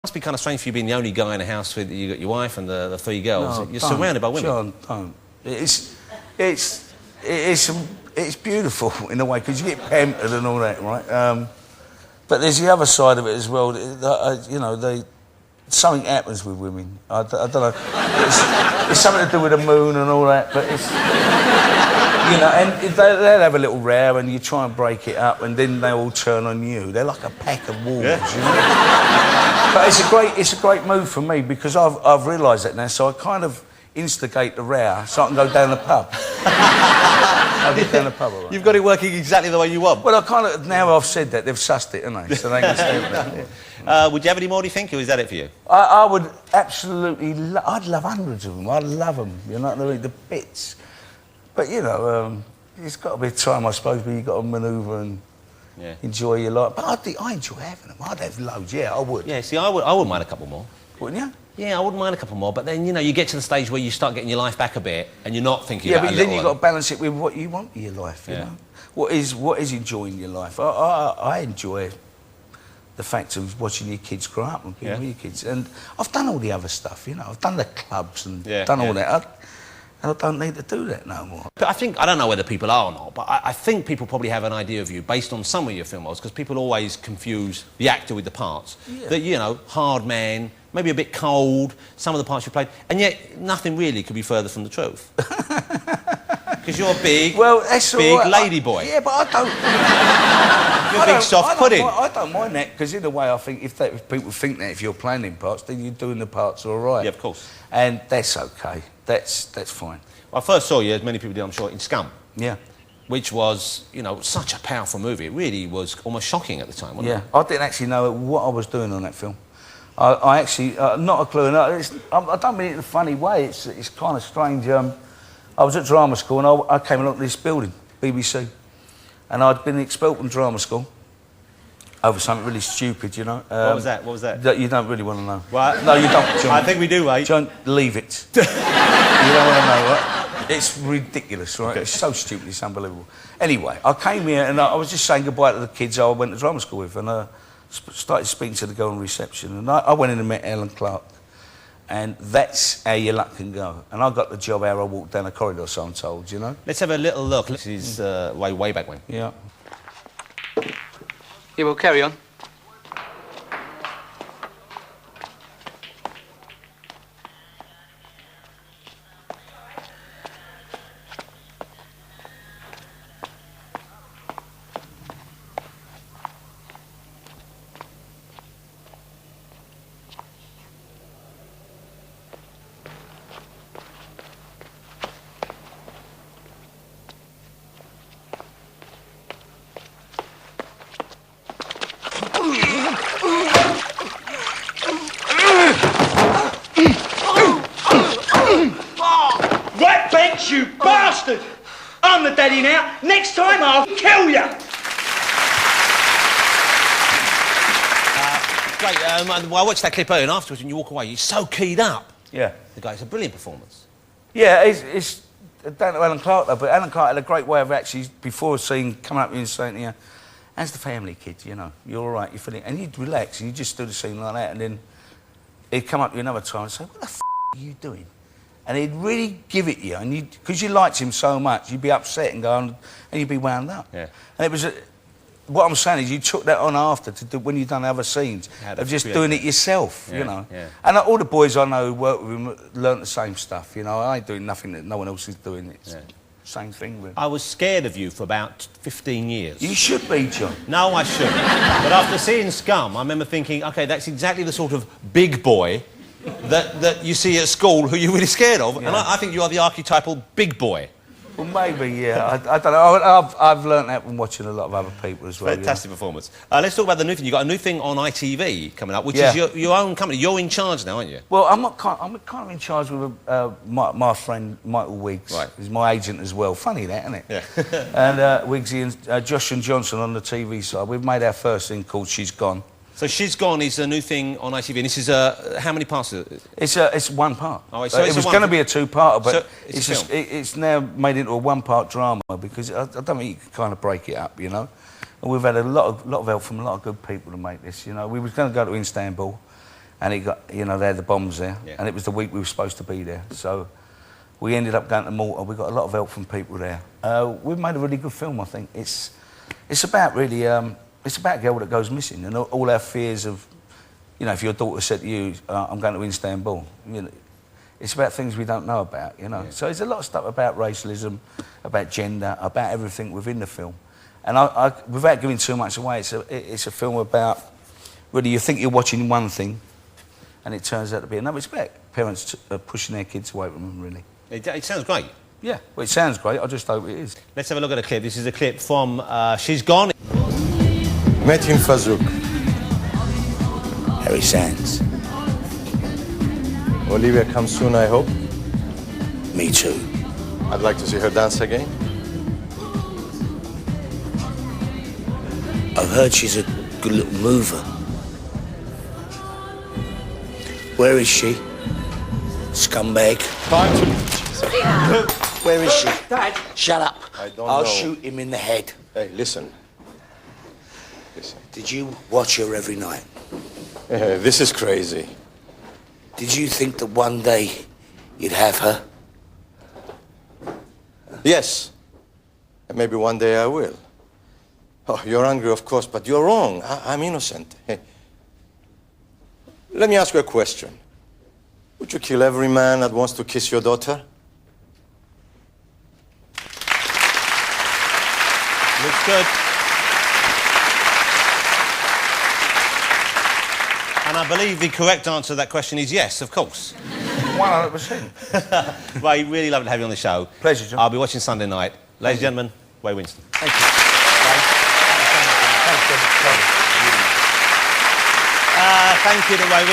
Must be kind of strange for you being the only guy in the house with you got your wife and the three girls. No, You're surrounded by women. John, don't. It's beautiful in a way because you get pampered and all that, right? But there's the other side of it as well. You know, something happens with women. I don't know. It's something to do with the moon and all that. But it's, you know, and they'll have a little row and you try and break it up, and then they all turn on you. They're like a pack of wolves, you know. But it's a great move for me because I've realised that now. So I kind of instigate the row so I can go down the pub. I'll get down the pub. Right. You've got it working exactly the way you want. Well, I kind of, now I've said that, they've sussed it, haven't they? So they can stay with that. Yeah. Would you have any more, do you think, or is that it for you? I would absolutely, I'd love hundreds of them. I'd love them, you know, the bits. But, you know, it's got to be a time, I suppose, where you've got to manoeuvre and enjoy your life. But I enjoy having them. I'd have loads, yeah, I would. Yeah, see, I wouldn't mind a couple more. Wouldn't you? Yeah, I wouldn't mind a couple more, but then, you know, you get to the stage where you start getting your life back a bit and you're not thinking about it. Yeah, but then you've got to balance it with what you want in your life, you know? What is enjoying your life? I enjoy the fact of watching your kids grow up and being with your kids. And I've done all the other stuff, you know. I've done the clubs and done all that. I don't need to do that no more. But I don't know whether people are or not, but I think people probably have an idea of you based on some of your film roles, because people always confuse the actor with the parts. Yeah. That, you know, hard man, maybe a bit cold, some of the parts you played, and yet nothing really could be further from the truth. Because you're a big, big lady boy. Yeah, but I don't... You're a big soft pudding. I don't mind that, because in a way I think if people think that if you're playing in parts, then you're doing the parts all right. Yeah, of course. And that's okay. That's fine. I first saw you, as many people did, I'm sure, in Scum. Yeah. Which was, you know, such a powerful movie. It really was almost shocking at the time, wasn't it? Yeah, I didn't actually know what I was doing on that film. I actually, not a clue. I don't mean it in a funny way. It's kind of strange. I was at drama school and I came along to this building, BBC, and I'd been expelled from drama school over something really stupid, you know. What was that? What was that? That you don't really want to know. What? No, you don't, John. I think we do, mate. John, leave it. You don't want to know, right? It's ridiculous, right? Okay. It's so stupid, it's unbelievable. Anyway, I came here and I was just saying goodbye to the kids I went to drama school with, and started speaking to the girl on reception, and I went in and met Ellen Clark, and that's how your luck can go. And I got the job how I walked down the corridor, so I'm told, you know. Let's have a little look. This is way back when. Yeah. Yeah, well, carry on. Right bench, you bastard! I'm the daddy now. Next time I'll kill you! Great. Well, I watched that clip earlier, and afterwards, when you walk away, you're so keyed up. Yeah. The guy, it's a brilliant performance. Yeah, it's down to Ellen Clark, though, but Ellen Clark had a great way of actually, before a scene, coming up to you and saying to you, how's the family, kid, you know, you're all right, you're feeling... And you'd relax, and you'd just do the scene like that, and then he'd come up to you another time and say, what the f*** are you doing? And he'd really give it you, and because you liked him so much, you'd be upset and go on, and you'd be wound up. Yeah. And it was... what I'm saying is you took that on after to do when you've done other scenes of just doing it yourself, you know. Yeah. And all the boys I know who work with him learnt the same stuff, you know. I ain't doing nothing that no one else is doing. It's same thing with... I was scared of you for about 15 years. You should be, John. No, I shouldn't. But after seeing Scum, I remember thinking, OK, that's exactly the sort of big boy that you see at school who you're really scared of. Yeah. And I think you are the archetypal big boy. Well, maybe, yeah. I don't know. I've learnt that from watching a lot of other people as well. Fantastic performance. Let's talk about the new thing. You've got a new thing on ITV coming up, which is your own company. You're in charge now, aren't you? Well, I'm kind of in charge with my friend Michael Wiggs. Right. He's my agent as well. Funny that, isn't it? Yeah. And Wiggsy and Josh and Johnson on the TV side. We've made our first thing called She's Gone. So She's Gone is a new thing on ITV, and this is how many parts is it? It's one part. Oh, so it was going to be a two-parter, but so it's now made into a one-part drama because I don't think you can kind of break it up, you know. And we've had a lot of help from a lot of good people to make this, you know. We was going to go to Istanbul, and he got, you know, they had the bombs there, Yeah. and it was the week we were supposed to be there. So we ended up going to Malta. We got a lot of help from people there. We've made a really good film, I think. It's about really, it's about a girl that goes missing, and all our fears of, you know, if your daughter said to you, I'm going to Istanbul, you know, it's about things we don't know about, you know. Yeah. So there's a lot of stuff about racialism, about gender, about everything within the film. And I without giving too much away, it's a film about, really, you think you're watching one thing, and it turns out to be another. It's about parents pushing their kids away from them, really. It sounds great. Yeah, well, it sounds great. I just hope it is. Let's have a look at a clip. This is a clip from She's Gone. Metin Fazuk. Harry Sands. Olivia comes soon, I hope. Me too. I'd like to see her dance again. I've heard she's a good little mover. Where is she? Scumbag. Time to... Where is she? Dad. Shut up. I don't I'll know. shoot him in the head. Hey, listen. Listen. Did you watch her every night? This is crazy. Did you think that one day you'd have her? Yes. And maybe one day I will. Oh, you're angry, of course, but you're wrong. I'm innocent. Hey. Let me ask you a question. Would you kill every man that wants to kiss your daughter? Looks good. And I believe the correct answer to that question is yes, of course. 100%. Ray, really lovely to have you on the show. Pleasure, John. I'll be watching Sunday night. Ladies and gentlemen, Ray Winstone. Thank you. Thank you to Ray Winstone.